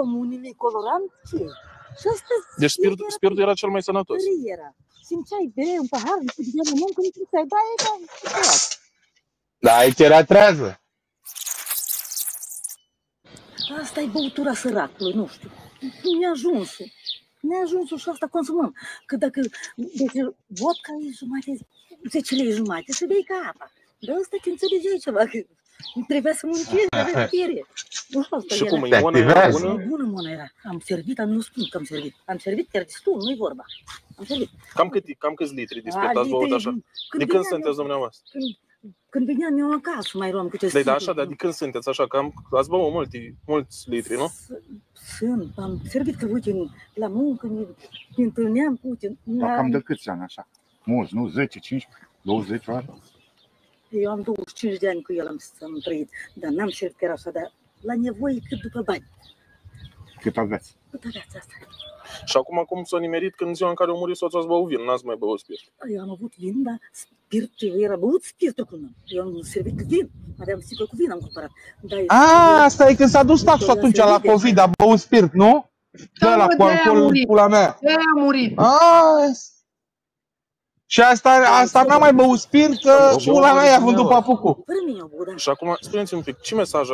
omul nimic colorant, ce? Și asta deci spiritul era cel mai sănătos. Era. Simțeai bere un pahar, și de moment când simțeai, da, e ca... Da, aici era trează. Asta e băutura săracului, nu știu. Neajunsul și asta consumăm. Că dacă, deci, vodka e jumate, 10 lei jumate, să bei ca apa. Dar ăsta te înțelegeai ceva, că trebuia să muncești, avea putere. Și cum, Te activează. Bună mână era. Am servit, nu spun că am servit. Am servit chiar destul, nu-i vorba. Am servit. Cam câți litri de spirit ați băut așa? De când sunteți dumneavoastră? Când veneam eu acasă, mai luam câte sticlă. Da, așa, dar de când sunteți așa? Că ați băut mulți litri, nu? Am servit că, uite, la muncă, ne întâlneam cu, uite... Dar cam de câți ani așa? Mulți, nu? 10, 15, 20 ani? Eu am 25 de ani cu el am trăit, dar n-am servit chiar așa, dar la nevoie cât după bani. Cât aveți? Cât aveați asta? Și acum cum s-a nimerit când ziua în care a murit soțul ați băut vin, n-ați mai băut spirit? Eu am avut vin, dar spiritul era băut spiritul cu noi. Eu am servit vin, aveam sticlă cu vin, am cumpărat. Asta e când s-a dus taxul atunci la COVID, a băut spirit, nu? Da, la cu alcool, pula mea. De-aia a murit. Și asta n-a mai băut spirit, că pula mea i-a vândut papucul. Și acum, spuneți-mi un pic, ce mesaj